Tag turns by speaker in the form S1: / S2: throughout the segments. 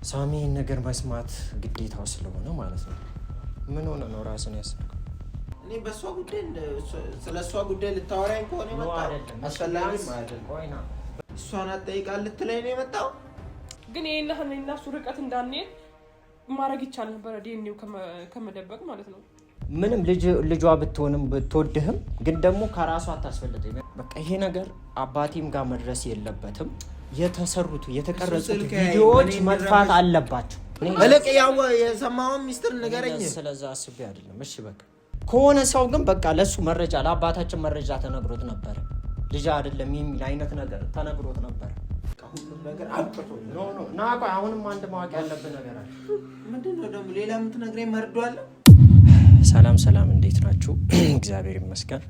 S1: ሳሚ ነገር መስማት ግዴታው ስለሆነ ማለት ነው። ምን ሆነ ነው ራስን ያሰብከው?
S2: እኔ በሷ ጉዳይ ስለሷ ጉዳይ ልታወራኝ ከሆነ የመጣው አስፈላጊም አይደለም። ቆይና እሷን አጠይቃለሁ ልትለኝ ነው የመጣው።
S3: ግን ይሄን እና እሱ ርቀት እንዳንሄድ ማድረግ ይቻል ነበር ዲኤንኤው ከመደበቅ ማለት ነው።
S1: ምንም ልጇ ብትሆንም ብትወድህም ግን ደግሞ ከራሷ አታስፈልጥም። በቃ ይሄ ነገር አባቴም ጋር መድረስ የለበትም። የተሰሩት የተቀረጹት ቪዲዮዎች መጥፋት አለባቸው።
S2: መልክ ያው የሰማውን ሚስጥር ንገረኝ።
S1: ስለዛ አስቤ አይደለም። እሺ በቃ ከሆነ ሰው ግን በቃ ለሱ መረጃ ለአባታችን መረጃ ተነግሮት ነበር። ልጅ አይደለም የሚል አይነት ነገር ተነግሮት ነበር።
S2: ሁሉም ነገር አጥቶ
S1: ነው ና ቆይ አሁንም አንድ ማወቅ ያለብን ነገር አለ።
S2: ምንድነው ደግሞ ሌላ የምትነግረኝ መርዶ አለ?
S1: ሰላም እንዴት ናችሁ? እግዚአብሔር ይመስገን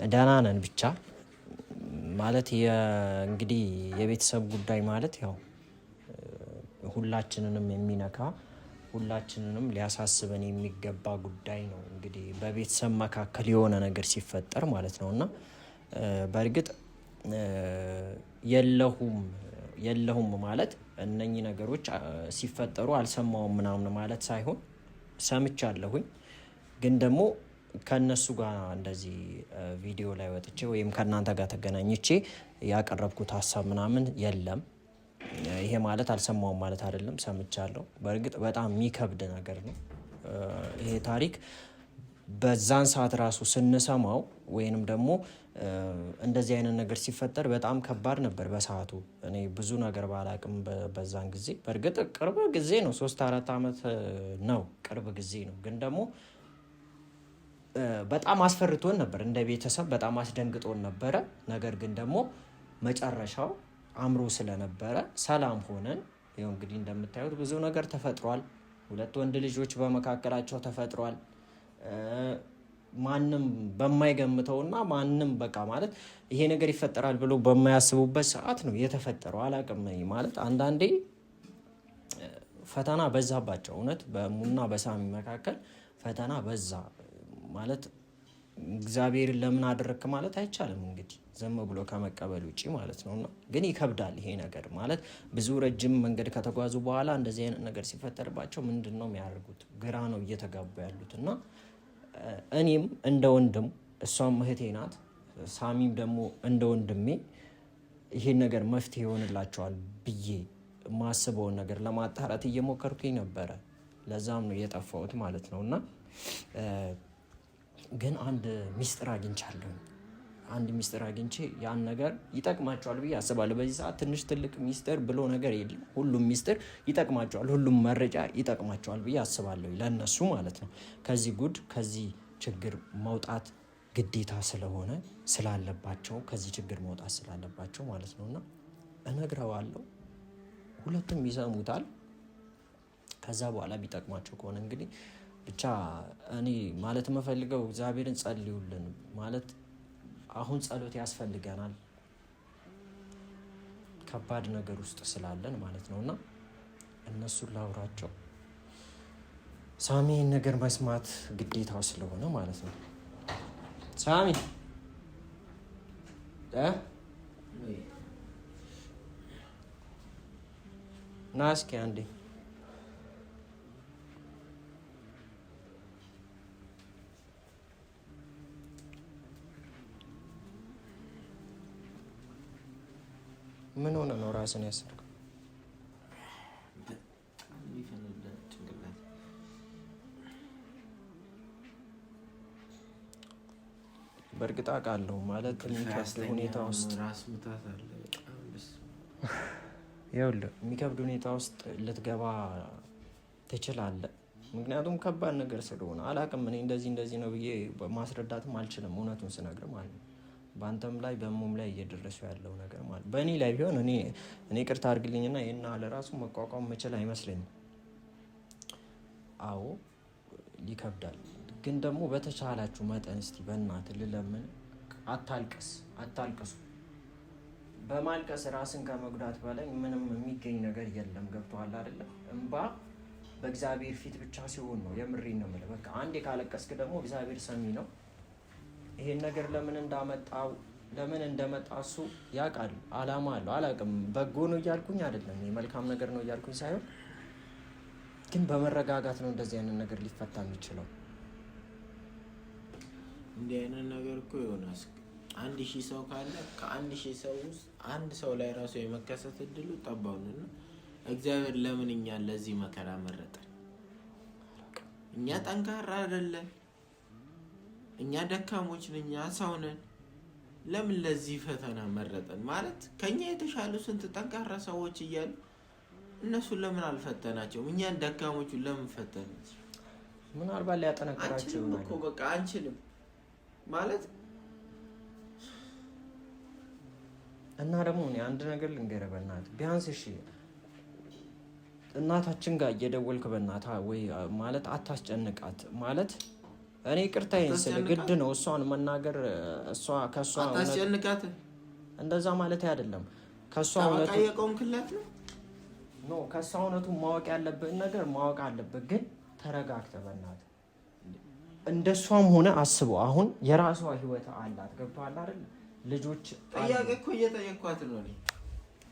S1: ደህና ነን። ብቻ ማለት እንግዲህ የቤተሰብ ጉዳይ ማለት ያው ሁላችንንም የሚነካ ሁላችንንም ሊያሳስበን የሚገባ ጉዳይ ነው። እንግዲህ በቤተሰብ መካከል የሆነ ነገር ሲፈጠር ማለት ነውና በእርግጥ የለሁም ማለት እነኚህ ነገሮች ሲፈጠሩ አልሰማውም ምናምን ማለት ሳይሆን ሰምቻለሁኝ። ግን ደግሞ ከነሱ ጋር እንደዚህ ቪዲዮ ላይ ወጥቼ ወይም ከእናንተ ጋር ተገናኝቼ ያቀረብኩት ሀሳብ ምናምን የለም። ይሄ ማለት አልሰማውም ማለት አይደለም፣ ሰምቻለሁ። በእርግጥ በጣም የሚከብድ ነገር ነው ይሄ ታሪክ። በዛን ሰዓት ራሱ ስንሰማው ወይንም ደግሞ እንደዚህ አይነት ነገር ሲፈጠር በጣም ከባድ ነበር በሰዓቱ። እኔ ብዙ ነገር ባላቅም በዛን ጊዜ በእርግጥ ቅርብ ጊዜ ነው 3-4 ዓመት ነው ቅርብ ጊዜ ነው። ግን ደግሞ በጣም አስፈርቶን ነበር እንደ ቤተሰብ በጣም አስደንግጦን ነበረ። ነገር ግን ደግሞ መጨረሻው አምሮ ስለነበረ ሰላም ሆነን ይኸው እንግዲህ እንደምታዩት ብዙ ነገር ተፈጥሯል። 2 ወንድ ልጆች በመካከላቸው ተፈጥሯል። ማንም በማይገምተውና ማንም በቃ ማለት ይሄ ነገር ይፈጠራል ብሎ በማያስቡበት ሰዓት ነው የተፈጠረው። አላቅም ማለት አንዳንዴ ፈተና በዛባቸው። እውነት በሙና በሳሚ መካከል ፈተና በዛ ማለት እግዚአብሔርን ለምን አደረክ ማለት አይቻልም። እንግዲህ ዝም ብሎ ከመቀበል ውጪ ማለት ነውና ግን ይከብዳል ይሄ ነገር ማለት ብዙ ረጅም መንገድ ከተጓዙ በኋላ እንደዚህ አይነት ነገር ሲፈጠርባቸው ምንድነው የሚያደርጉት? ግራ ነው እየተጋቡ ያሉትና እኔም እንደ ወንድም እሷም እህቴ ናት፣ ሳሚም ደግሞ እንደ ወንድሜ ይሄን ነገር መፍትሄ ይሆንላቸዋል ብዬ ማስበውን ነገር ለማጣራት እየሞከርኩኝ ነበረ። ለዛም ነው የጠፋሁት ማለት ነውና ግን አንድ ሚስጥር አግኝቻለሁ። አንድ ሚስጥር አግኝቼ ያን ነገር ይጠቅማቸዋል ብዬ አስባለሁ። በዚህ ሰዓት ትንሽ ትልቅ ሚስጥር ብሎ ነገር የለም። ሁሉም ሚስጥር ይጠቅማቸዋል፣ ሁሉም መረጃ ይጠቅማቸዋል ብዬ አስባለሁ ለነሱ ማለት ነው። ከዚህ ጉድ ከዚህ ችግር መውጣት ግዴታ ስለሆነ ስላለባቸው ከዚህ ችግር መውጣት ስላለባቸው ማለት ነውና እነግረዋለሁ። ሁለቱም ይሰሙታል። ከዛ በኋላ ቢጠቅማቸው ከሆነ እንግዲህ ብቻ እኔ ማለት የምፈልገው እግዚአብሔርን ጸልዩልን ማለት አሁን ጸሎት ያስፈልገናል። ከባድ ነገር ውስጥ ስላለን ማለት ነውና እነሱን ላውራቸው። ሳሚ ነገር መስማት ግዴታው ስለሆነ ማለት ነው። ሳሚ ና እስኪ አንዴ ምን ሆነ ነው ራስን ያሰብከው? በእርግጥ አውቃለሁ ማለት የሚከብድ ሁኔታ ውስጥ የሚከብድ ሁኔታ ውስጥ ልትገባ ትችላለህ። ምክንያቱም ከባድ ነገር ስለሆነ አላውቅም። እኔ እንደዚህ ነው ብዬ ማስረዳትም አልችልም እውነቱን ስነግር ማለት ነው። በአንተም ላይ በሙም ላይ እየደረሱ ያለው ነገር ማለት በእኔ ላይ ቢሆን እኔ ቅርታ አድርግልኝና ይሄና ለራሱ መቋቋም መችል አይመስለኝም። አዎ ይከብዳል። ግን ደግሞ በተቻላችሁ መጠን እስቲ በእናትህ ልለምን፣ አታልቅሱ። በማልቀስ ራስን ከመጉዳት በላይ ምንም የሚገኝ ነገር የለም። ገብቶሃል አይደለ? እንባ በእግዚአብሔር ፊት ብቻ ሲሆን ነው። የምሬን ነው የምልህ። በቃ አንዴ ካለቀስክ ደግሞ እግዚአብሔር ሰሚ ነው። ይሄን ነገር ለምን እንዳመጣው ለምን እንደመጣ እሱ ያውቃል። አላማ አለው። አላውቅም በጎ ነው እያልኩኝ አይደለም፣ የመልካም ነገር ነው እያልኩኝ ሳይሆን ግን በመረጋጋት ነው እንደዚህ አይነት ነገር ሊፈታ የሚችለው።
S2: እንዲህ አይነት ነገር እኮ ዮናስ 1000 ሰው ካለ ከ1000 ሰው ውስጥ አንድ ሰው ላይ ራሱ የመከሰት እድሉ ጠባብ ነው። እግዚአብሔር ለምን እኛን ለዚህ መከራ መረጠን? እኛ ጠንካራ አይደለን? እኛ ደካሞች ነን? እኛ ሰው ነን? ለምን ለዚህ ፈተና መረጠን? ማለት ከኛ የተሻሉ ስንት ጠንካራ ሰዎች እያሉ እነሱን ለምን አልፈተናቸውም? እኛን ደካሞቹን ለምን ፈተናቸው?
S1: ምናልባት ሊያጠነክራቸው
S2: ነው እኮ በቃ አንችልም ማለት
S1: እና ደግሞ እኔ አንድ ነገር ልንገርህ በእናትህ ቢያንስ እሺ እናታችን ጋር እየደወልክ በእናትህ ወይ ማለት አታስጨንቃት ማለት እኔ ቅርታዬን ስለ ግድ ነው እሷን መናገር እሷ ከሷ
S2: አታስጨንቃት
S1: እንደዛ ማለት አይደለም ከሷ
S2: እውነቱ የቆምክላት
S1: ነው ከሷ እውነቱ ማወቅ ያለብህ ነገር ማወቅ አለብህ ግን ተረጋግተህ በእናትህ እንደሷም ሆነ አስበው አሁን የራሷ ህይወት አላት ገብቶሃል አይደል ልጆች
S2: ጥያቄ እኮ እየጠየኳት ነው እኔ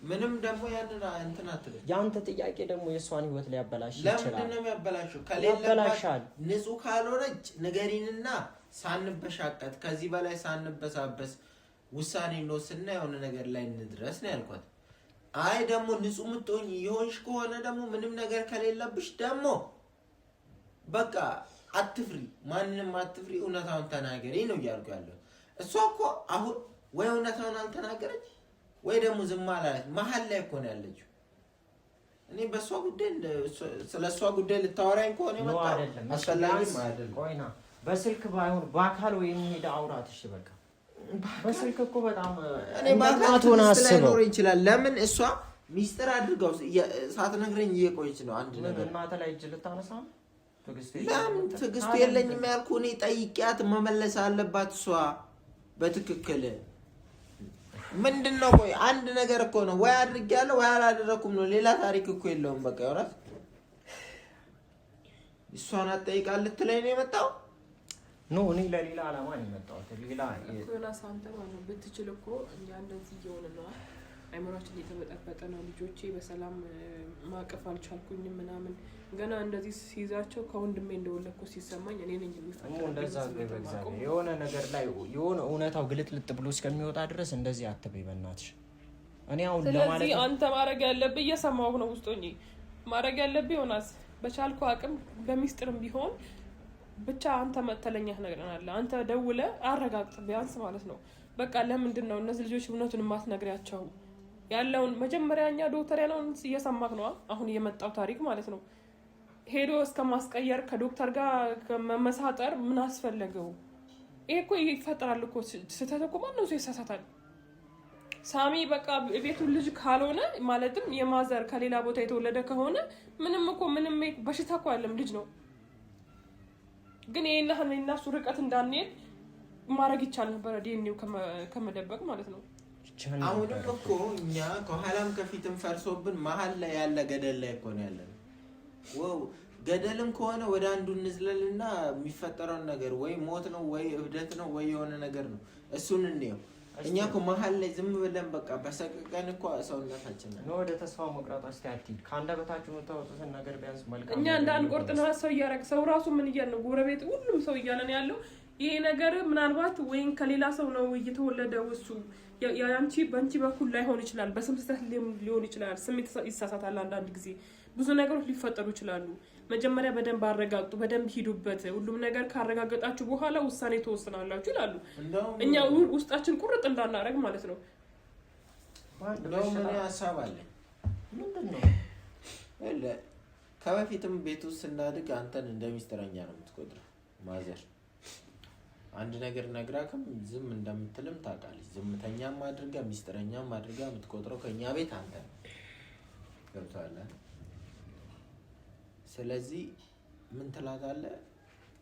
S2: ምንም ደግሞ ያንና እንትን አትበል
S1: ያንተ ጥያቄ ደግሞ የሷን ህይወት ሊያበላሽ ይችላል
S2: ለምን ነው የሚያበላሽው ከሌለባት ንጹህ ካልሆነች ንገሪንና ሳንበሻቀት ከዚህ በላይ ሳንበሳበስ ውሳኔ ነው ስና የሆነ ነገር ላይ እንድረስ ነው ያልኳት አይ ደግሞ ንጹህ ምትሆኝ ይሆንሽ ከሆነ ደግሞ ምንም ነገር ከሌለብሽ ደግሞ በቃ አትፍሪ ማንንም አትፍሪ እውነታውን ተናገሪ ነው ያልኩ ያለው እሷ እኮ አሁን ወይ እውነታውን አልተናገረች ወይ ደግሞ ዝም አላለች መሀል ላይ እኮ ነው ያለችው እኔ በሷ ጉዳይ ስለሷ ጉዳይ ልታወራኝ ከሆነ መጣ አስፈላጊም አይደለም
S1: ቆይና በስልክ ባይሆን በአካል ወይ ሄዳ አውራት እሺ በቃ በስልክ እኮ በጣም
S2: እኔ ባካት ሆነ አስበው ይችላል ለምን እሷ ሚስጥር አድርገው ሳትነግረኝ እየቆየች ነው አንድ ነገር
S1: እናተ ላይ እጅ ልታነሳ
S2: ለምን ትግስት የለኝም ያልኩ እኔ ጠይቂያት መመለስ አለባት እሷ በትክክል ምንድነው ቆይ አንድ ነገር እኮ ነው ወይ አድርጊያለሁ ወይ አላደረኩም ነው ሌላ ታሪክ እኮ የለውም በቃ ይወራል እሷን አጠይቃል ልትለኝ ነው የመጣው
S1: ኖ እኔ ለሌላ አላማ ነው የመጣው ሌላ
S3: እኮ ሳንተ ማለት ብትችል እኮ እኛ እንደዚህ እየሆነ ነው አይምሮአችን እየተበጠበጠ ነው ልጆቼ በሰላም ማቀፍ አልቻልኩኝም ምናምን ገና እንደዚህ ሲይዛቸው ከወንድሜ እንደወለኩ ሲሰማኝ እኔ ነኝ የሚፈጠረው
S1: እንደዛ በእግዚአብሔር የሆነ ነገር ላይ የሆነ እውነታው ግልጥልጥ ብሎ እስከሚወጣ ድረስ እንደዚህ አትበይ በእናትሽ እኔ አሁን ለማለት
S3: ስለዚህ አንተ ማድረግ ያለብህ እየሰማሁ ነው ውስጦኝ ማድረግ ያለብህ ዮናስ በቻልኩ አቅም በሚስጥርም ቢሆን ብቻ አንተ መተለኛህ ነገርናል አንተ ደውለህ አረጋግጥ ቢያንስ ማለት ነው በቃ ለምንድን ነው እነዚህ ልጆች እውነቱን ማትነግሪያቸው ያለውን መጀመሪያኛ ዶክተር ያለውን እየሰማክ ነው አሁን የመጣው ታሪክ ማለት ነው ሄዶ እስከማስቀየር ከዶክተር ጋር መመሳጠር ምን አስፈለገው ይሄ እኮ ይፈጠራል እኮ ስህተት እኮ ማን ነው ይሳሳታል ሳሚ በቃ ቤቱ ልጅ ካልሆነ ማለትም የማዘር ከሌላ ቦታ የተወለደ ከሆነ ምንም እኮ ምንም በሽታ እኮ አይደለም ልጅ ነው ግን ይሄና እሱ ርቀት እንዳንሄድ ማድረግ ይቻል ነበር ዲኤንኤው ከመደበቅ ማለት ነው
S2: አሁንም እኮ እኛ ከኋላም ከፊትም ፈርሶብን መሀል ላይ ያለ ገደል ላይ እኮ ነው ያለነው ወው ገደልም ከሆነ ወደ አንዱ እንዝለልና የሚፈጠረውን ነገር ወይ ሞት ነው ወይ እብደት ነው ወይ የሆነ ነገር ነው እሱን እንየው እኛ እኮ መሀል ላይ ዝም ብለን በቃ በሰቀቀን እኮ ሰውነታችን
S1: ነው ወደ ተስፋው መቁረጥ አስተያየት ካንደበታችሁ ተወጥተን ነገር ቢያንስ መልካም
S3: እኛ እንዳንቆርጥ ነው ሰው እያረግ ሰው ራሱ ምን እያለ ነው ጎረቤት ሁሉም ሰው እያለ ነው ያለው ይሄ ነገር ምናልባት ወይን ከሌላ ሰው ነው እየተወለደው እሱ ያንቺ በእንቺ በኩል ላይ ሆን ይችላል በስም ስህተት ሊሆን ይችላል ስሜት ይሳሳታል አንዳንድ ጊዜ ብዙ ነገሮች ሊፈጠሩ ይችላሉ መጀመሪያ በደንብ አረጋግጡ በደንብ ሂዱበት ሁሉም ነገር ካረጋገጣችሁ በኋላ ውሳኔ ተወስናላችሁ ይላሉ እኛ ውስጣችን ቁርጥ እንዳናረግ ማለት ነው
S2: ነው ምን ሐሳብ አለ
S1: ምንድነው
S2: ከበፊትም ቤት ውስጥ እንዳድግ አንተን እንደሚስጥረኛ ነው የምትቆጥረው ማዘር አንድ ነገር ነግራከም ዝም እንደምትልም ታውቃለች ዝምተኛም አድርጋ ሚስጥረኛም አድርጋ የምትቆጥረው ከኛ ቤት አንተ ገብቷል ስለዚህ ምን ትላታለህ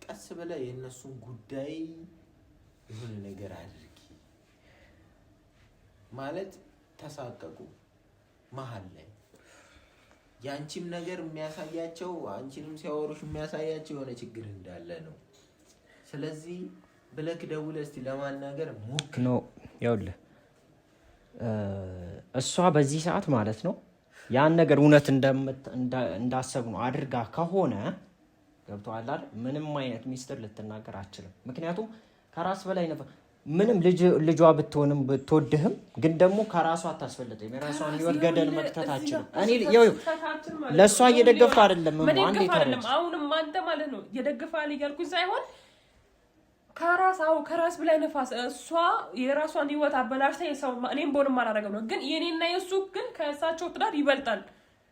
S2: ቀስ ብለህ የነሱን ጉዳይ የሆነ ነገር አድርጊ ማለት ተሳቀቁ መሀል ላይ ያንቺም ነገር የሚያሳያቸው አንቺንም ሲያወሩሽ የሚያሳያቸው የሆነ ችግር እንዳለ ነው ስለዚህ ብለክ ደውለህ እስቲ ለማናገር ሞክ
S1: ነው ይኸውልህ እሷ በዚህ ሰዓት ማለት ነው ያን ነገር እውነት እንዳሰብ ነው አድርጋ ከሆነ ገብቶሃል አይደል? ምንም አይነት ሚስጥር ልትናገር አትችልም። ምክንያቱም ከራስ በላይ ምንም ልጇ ብትሆንም ብትወድህም ግን ደግሞ ከራሷ አታስፈልጥም። የራሷን ህይወት ገደል መክተት አትችልም። እኔ ለእሷ እየደገፍኩ አይደለም።
S3: አሁንም አንተ ማለት ነው እየደገፋል እያልኩኝ ሳይሆን ከራስ በላይ ነፋስ እሷ የራሷን ህይወት አበላሽታ የሰው እኔም ቦንም አላደረገም ነው። ግን የኔና የሱ ግን ከእሳቸው ትዳር ይበልጣል።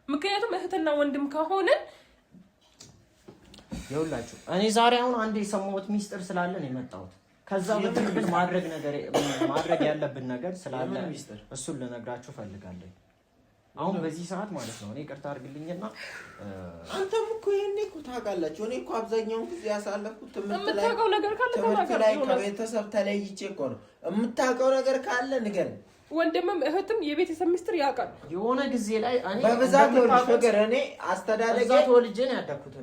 S3: ምክንያቱም እህትና ወንድም ከሆነ
S1: ይኸውላችሁ እኔ ዛሬ አሁን አንድ የሰማሁት ሚስጥር ስላለ ነው የመጣሁት። ከዛ በፊት ግን ማድረግ ያለብን ነገር ስላለ እሱን ልነግራችሁ ፈልጋለሁ። አሁን በዚህ ሰዓት ማለት ነው እኔ ይቅርታ አድርግልኝና
S2: አንተም እኮ ይሄኔ እኮ ታውቃላችሁ እኔ እኮ አብዛኛውን ጊዜ ያሳለፍኩት ትምህርት ላይ ከቤተሰብ ተለይቼ እኮ ነው። የምታውቀው ነገር ካለ ንገረኝ።
S3: ወንድምም እህትም የቤተሰብ ሚስጥር ያውቃል።
S1: የሆነ ጊዜ ላይ
S2: እኔ በብዛት ነገር እኔ አስተዳደጌ
S1: ወልጄ ነው ያደኩት።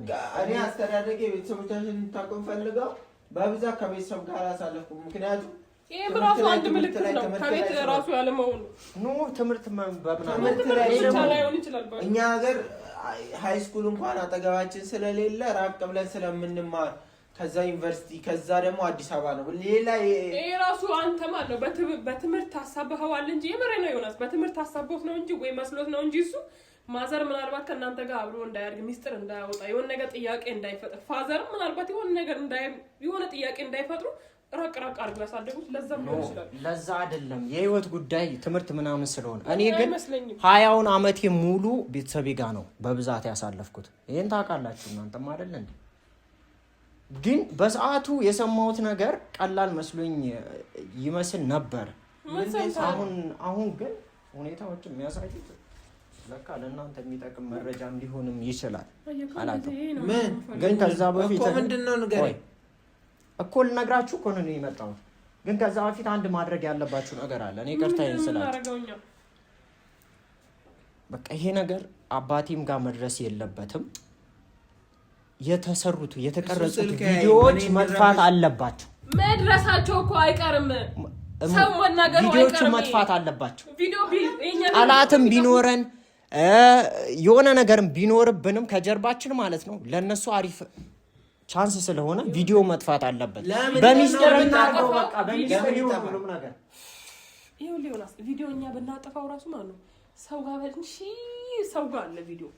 S2: እኔ አስተዳደጌ ቤተሰቦቻችን እንድታውቁ ፈልገው በብዛት ከቤተሰብ ጋር አሳለፍኩ። ምክንያቱም
S3: ይሄ ራሱ አንድ ምልክት ነው ከቤት ራሱ ያለመሆኑ
S1: ትምህርት
S2: እኛ ሀገር ሃይ ስኩል እንኳን አጠገባችን ስለሌለ ራቅ ብለን ስለምንማር ከዛ ዩኒቨርሲቲ ከዛ ደግሞ አዲስ አበባ ነው ሌላ
S3: ይሄ ራሱ አንተ ማለት ነው በትምህርት ታሳበኸዋል እንጂ የምሬ ነው ዮናስ በትምህርት ታሳበህ ነው እንጂ ወይ መስሎት ነው እንጂ እሱ ማዘር ምናልባት ከእናንተ ጋር አብሮ እንዳያድግ ሚስጥር እንዳያወጣ የሆነ ነገር ጥያቄ እንዳይፈጥር ፋዘርም ምናልባት የሆነ ነገር የሆነ ጥያቄ እንዳይፈጥሩ ራቅ አድርገው ያሳደጉት ለዛም ነው ይችላል።
S1: ለዛ አይደለም የህይወት ጉዳይ ትምህርት ምናምን ስለሆነ እኔ ግን 20 ዓመቴ ሙሉ ቤተሰቤ ጋር ነው በብዛት ያሳለፍኩት። ይሄን ታውቃላችሁ እናንተም አይደል እንዴ? ግን በሰዓቱ የሰማሁት ነገር ቀላል መስሎኝ ይመስል ነበር። አሁን ግን ሁኔታዎች የሚያሳዩት ለካ ለእናንተ የሚጠቅም መረጃ እንዲሆንም ይችላል።
S2: ምን
S1: ግን ከዛ በፊት
S2: እኮ ምንድነው ንገረኝ
S1: እኮ ልነግራችሁ እኮ ነው የመጣሁት። ግን ከዛ በፊት አንድ ማድረግ ያለባችሁ ነገር አለ። እኔ ይቅርታዬን ስላችሁ በቃ ይሄ ነገር አባቴም ጋር መድረስ የለበትም። የተቀረጹት ቪዲዮዎች መጥፋት አለባቸው።
S3: መድረሳቸው እኮ አይቀርም። ሰው መናገሩ አይቀርም።
S1: ቪዲዮዎቹ መጥፋት አለባቸው። ጠላትም ቢኖረን የሆነ ነገርም ቢኖርብንም ከጀርባችን ማለት ነው ለነሱ አሪፍ ቻንስ ስለሆነ ቪዲዮ መጥፋት አለበት። በሚስጥር እናርገው በቃ በሚስጥር ሁሉም ነገር
S3: ይሁን ሊሆናስ ቪዲዮ እኛ ብናጠፋው ራሱ ማለት ነው ሰው ጋር ሰው ጋር አለ ቪዲዮ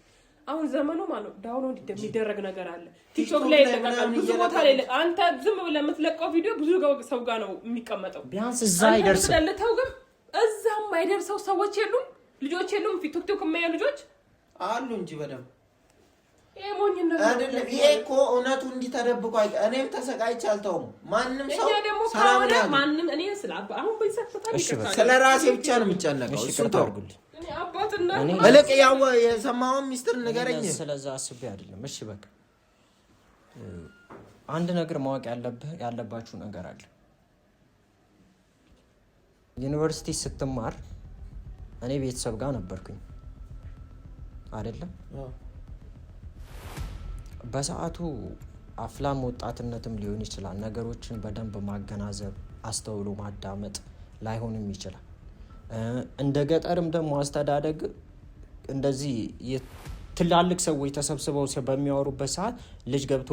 S3: አሁን ዘመኑ ማለት ነው ዳውንሎድ እንደሚደረግ ነገር አለ። ቲክቶክ ላይ ተቀጣጣ ብዙ ቦታ ላይ አንተ ዝም ብለህ የምትለቀው ቪዲዮ ብዙ ሰው ጋር ነው የሚቀመጠው።
S1: ቢያንስ እዛ አይደርስም።
S3: ለተው ግን እዛም አይደርሰው ሰዎች የሉም ልጆች የሉም። ቲክቶክ የማያዩ ልጆች
S2: አሉ እንጂ በደምብ
S3: አይደለም።
S2: ይሄ እኮ እውነቱ እንዲህ ተደብቆ እኔም ተሰቃይቼ አልተውም። ማንም ሰው
S3: ሰላም ነው ማንም እኔ አሁን
S2: ስለ ራሴ ብቻ ነው የሚጨነቀው። እሱ ተርጉልኝ
S3: እኔ አባትና
S2: እልቅ ያው የሰማውን ሚስጥር ንገረኝ።
S1: ስለዛ አስቤ አይደለም። እሺ በቃ አንድ ነገር ማወቅ ያለባችሁ ነገር አለ። ዩኒቨርሲቲ ስትማር እኔ ቤተሰብ ጋር ነበርኩኝ አይደለም። በሰዓቱ አፍላም ወጣትነትም ሊሆን ይችላል። ነገሮችን በደንብ ማገናዘብ አስተውሎ ማዳመጥ ላይሆንም ይችላል። እንደ ገጠርም ደግሞ አስተዳደግ እንደዚህ ትላልቅ ሰዎች ተሰብስበው በሚያወሩበት ሰዓት ልጅ ገብቶ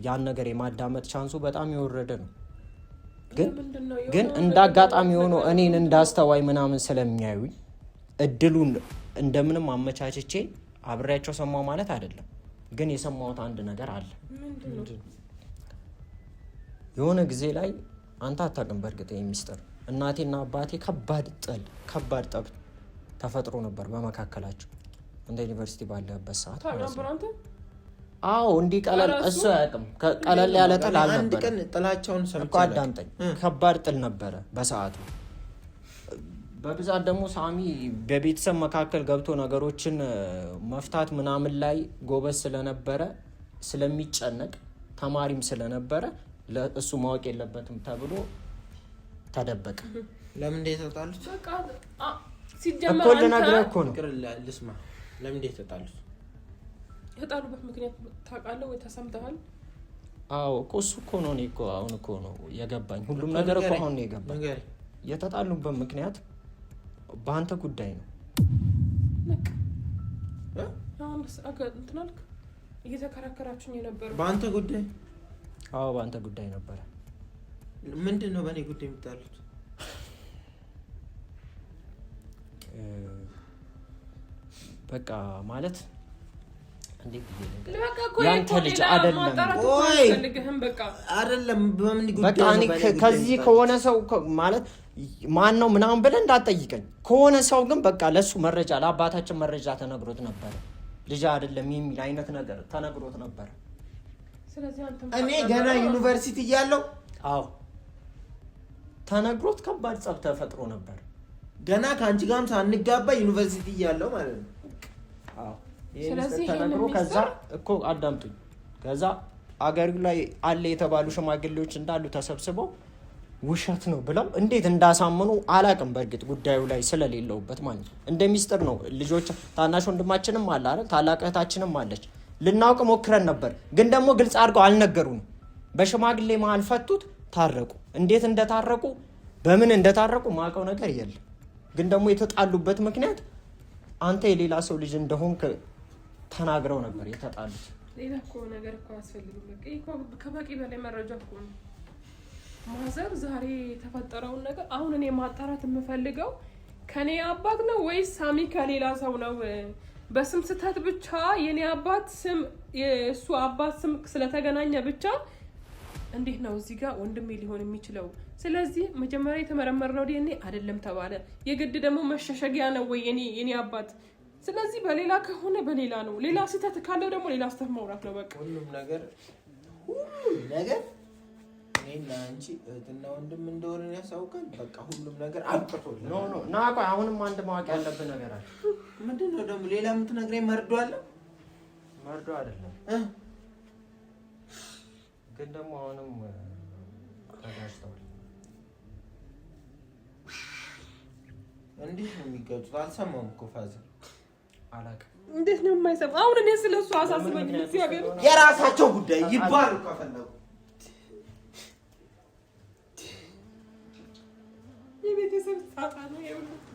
S1: ያን ነገር የማዳመጥ ቻንሱ በጣም የወረደ ነው። ግን እንዳጋጣሚ ሆኖ እኔን እንዳስተዋይ ምናምን ስለሚያዩኝ እድሉን እንደምንም አመቻችቼ አብሬያቸው ሰማው ማለት አይደለም። ግን የሰማሁት አንድ ነገር አለ። የሆነ ጊዜ ላይ አንተ አታውቅም በእርግጥ የሚስጥር እናቴና አባቴ ከባድ ጠብ ተፈጥሮ ነበር በመካከላቸው እንደ ዩኒቨርሲቲ ባለበት ሰዓት ማለት ነው። አዎ እንዲህ ቀለል እሱ አያውቅም። ቀለል ያለ ጥል አልነበረ።
S2: አንድ ቀን ጥላቸውን ሰምቼ
S1: አዳምጠኝ። ከባድ ጥል ነበረ በሰዓቱ። በብዛት ደግሞ ሳሚ በቤተሰብ መካከል ገብቶ ነገሮችን መፍታት ምናምን ላይ ጎበዝ ስለነበረ ስለሚጨነቅ ተማሪም ስለነበረ ለእሱ ማወቅ የለበትም ተብሎ ተደበቀ።
S2: ለምን እንደ ተጣሉት
S3: በቃ ሲጀመር አንተ
S1: ልነግርህ እኮ ነው።
S2: ልስማ ለምን እንደ ተጣሉት
S3: የጣሉበት ምክንያት ታውቃለህ ወይ ተሰምተሃል?
S1: አዎ እኮ እሱ እኮ ነው። እኔ እኮ አሁን እኮ ነው የገባኝ ሁሉም ነገር እኮ አሁን ነው የገባኝ። የተጣሉበት ምክንያት በአንተ ጉዳይ ነው።
S3: እንትናልክ እየተከራከራችሁኝ የነበረው
S2: በአንተ ጉዳይ?
S1: አዎ በአንተ ጉዳይ ነበረ።
S2: ምንድን ነው በእኔ ጉዳይ የምታሉት?
S1: በቃ ማለት እንዴት
S3: ያንተ ልጅ አይደለም
S2: በምን ጉዳይ
S1: በቃ እኔ ከዚህ ከሆነ ሰው ማለት ማን ነው ምናምን ብለህ እንዳትጠይቀኝ። ከሆነ ሰው ግን በቃ ለሱ መረጃ ለአባታችን መረጃ ተነግሮት ነበር። ልጅ አይደለም የሚል አይነት ነገር ተነግሮት ነበር።
S3: ስለዚህ አንተ
S2: እኔ ገና ዩኒቨርሲቲ እያለሁ
S1: አዎ ተነግሮት ከባድ ጸብ ተፈጥሮ ነበር።
S2: ገና ከአንቺ ጋርም ሳንጋባ ዩኒቨርሲቲ እያለሁ ማለት ነው።
S1: አዎ ስለዚህ ተነግሮ ከዛ እኮ አዳምጡኝ። ከዛ አገር ላይ አለ የተባሉ ሽማግሌዎች እንዳሉ ተሰብስበው ውሸት ነው ብለው እንዴት እንዳሳመኑ አላቅም። በእርግጥ ጉዳዩ ላይ ስለሌለውበት ማለት ነው። እንደ ሚስጥር ነው። ልጆች ታናሽ ወንድማችንም አለ አይደል? ታላቅ እህታችንም አለች። ልናውቅ ሞክረን ነበር፣ ግን ደግሞ ግልጽ አድርገው አልነገሩንም። በሽማግሌ መሀል ፈቱት፣ ታረቁ። እንዴት እንደታረቁ በምን እንደታረቁ ማውቀው ነገር የለም። ግን ደግሞ የተጣሉበት ምክንያት አንተ የሌላ ሰው ልጅ እንደሆንክ ተናግረው ነበር የተጣሉት።
S3: ሌላ እኮ ነገር እኮ አያስፈልግም። በቃ እኮ ከበቂ በላይ መረጃ እኮ ነው። ማዘር ዛሬ የተፈጠረውን ነገር አሁን እኔ ማጣራት የምፈልገው ከኔ አባት ነው ወይስ ሳሚ ከሌላ ሰው ነው? በስም ስህተት ብቻ የኔ አባት ስም የእሱ አባት ስም ስለተገናኘ ብቻ እንዴት ነው እዚህ ጋር ወንድሜ ሊሆን የሚችለው? ስለዚህ መጀመሪያ የተመረመርነው ዲኤንኤ አይደለም ተባለ። የግድ ደግሞ መሸሸጊያ ነው ወይ የኔ አባት? ስለዚህ በሌላ ከሆነ በሌላ ነው። ሌላ ስህተት ካለው ደግሞ ሌላ ስህተት ማውራት ነው። በቃ
S2: ሁሉም ነገር እኔና አንቺ እህትና ወንድም እንደሆነ ያሳውቃል። በቃ ሁሉም ነገር አብቅቶልናል።
S1: ኖ ና ቆይ፣ አሁንም አንድ ማወቅ ያለብን ነገር አለ።
S2: ምንድን ነው ደግሞ? ሌላ የምትነግረኝ መርዶ አለ?
S1: መርዶ አይደለም ግን ደግሞ አሁንም ተጋጭተዋል።
S2: እንዴት ነው የሚጋጩት? አልሰማሁም እኮ ፋዘር።
S1: አላውቅም።
S3: እንዴት ነው የማይሰማው? አሁን እኔ ስለሱ አሳስበኝ። እግዚአብሔር
S2: የራሳቸው ጉዳይ ይባሉ ከፈለጉ።
S3: የቤተሰብ ጣጣ ነው፣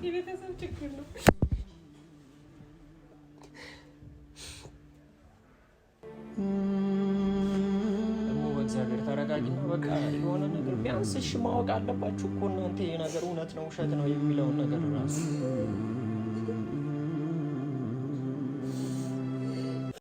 S3: የቤተሰብ ችግር ነው።
S1: እግዚአብሔር ተረጋጊ። በቃ የሆነ ነገር ቢያንስ እሺ ማወቅ አለባችሁ እኮ እናንተ። የነገር እውነት ነው ውሸት ነው የሚለውን ነገር ራሱ